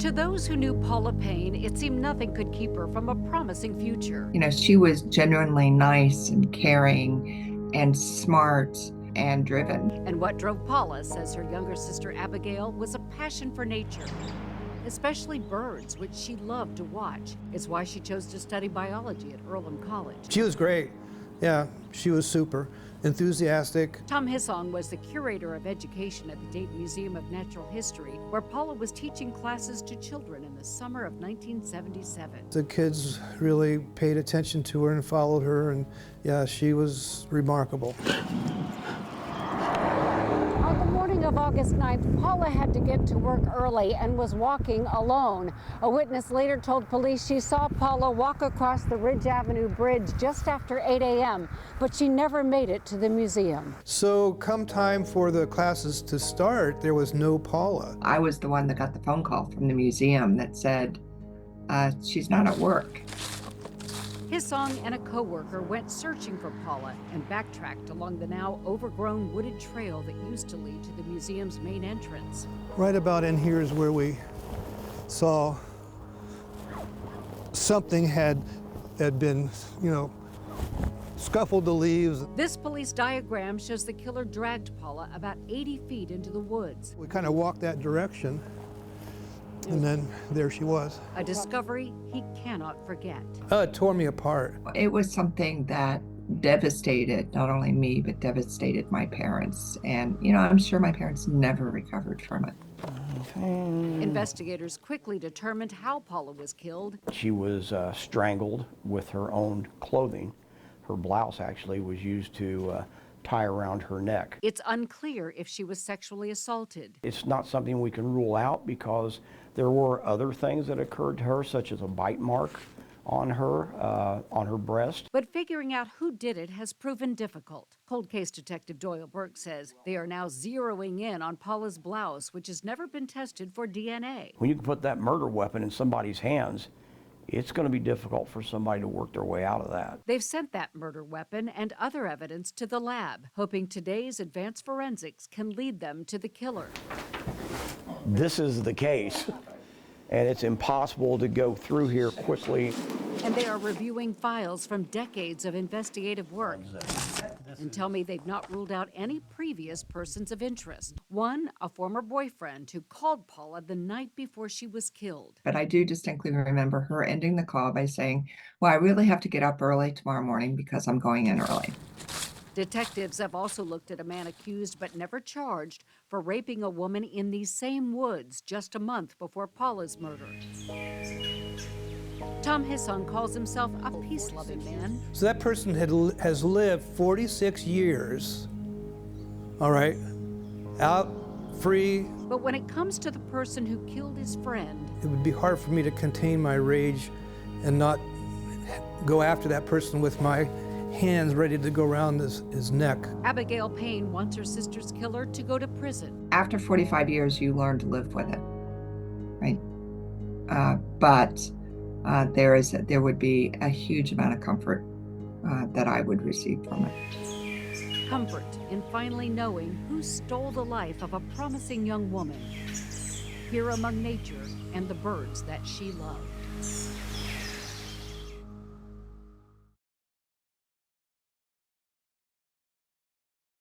To those who knew Paula Payne, it seemed nothing could keep her from a promising future. You know, she was genuinely nice and caring and smart and driven. And what drove Paula, says her younger sister Abigail, was a passion for nature, especially birds, which she loved to watch. It's why she chose to study biology at Earlham College. She was great. Yeah, she was super enthusiastic. Tom Hissong was the curator of education at the Dayton Museum of Natural History, where Paula was teaching classes to children in the summer of 1977. The kids really paid attention to her and followed her, and yeah, she was remarkable. On the morning of August 9th, Paula had to get to work early and was walking alone. A witness later told police she saw Paula walk across the Ridge Avenue Bridge just after 8 a.m., but she never made it to the museum. So come time for the classes to start, there was no Paula. I was the one that got the phone call from the museum that said, she's not at work. Hissong and a co-worker went searching for Paula and backtracked along the now overgrown wooded trail that used to lead to the museum's main entrance. Right about in here is where we saw something had been, scuffled the leaves. This police diagram shows the killer dragged Paula about 80 feet into the woods. We kind of walked that direction, and then there she was. A discovery he cannot forget. It tore me apart. It was something that devastated not only me, but devastated my parents. And, I'm sure my parents never recovered from it. Investigators quickly determined how Paula was killed. She was strangled with her own clothing. Her blouse actually was used to tie around her neck. It's unclear if she was sexually assaulted. It's not something we can rule out because there were other things that occurred to her, such as a bite mark on her breast. But figuring out who did it has proven difficult. Cold case detective Doyle Burke says they are now zeroing in on Paula's blouse, which has never been tested for DNA. When you can put that murder weapon in somebody's hands, it's going to be difficult for somebody to work their way out of that. They've sent that murder weapon and other evidence to the lab, hoping today's advanced forensics can lead them to the killer. This is the case, and it's impossible to go through here quickly. And they are reviewing files from decades of investigative work and tell me they've not ruled out any previous persons of interest. One, a former boyfriend who called Paula the night before she was killed. But I do distinctly remember her ending the call by saying, well, I really have to get up early tomorrow morning because I'm going in early. Detectives have also looked at a man accused but never charged for raping a woman in these same woods just a month before Paula's murder. Tom Hissong calls himself a peace-loving man. So that person has lived 46 years, all right, out, free. But when it comes to the person who killed his friend, It would be hard for me to contain my rage and not go after that person with my hands ready to go around his neck. Abigail Payne wants her sister's killer to go to prison. After 45 years, you learn to live with it, right? But there would be a huge amount of comfort that I would receive from it. Comfort in finally knowing who stole the life of a promising young woman, here among nature and the birds that she loved.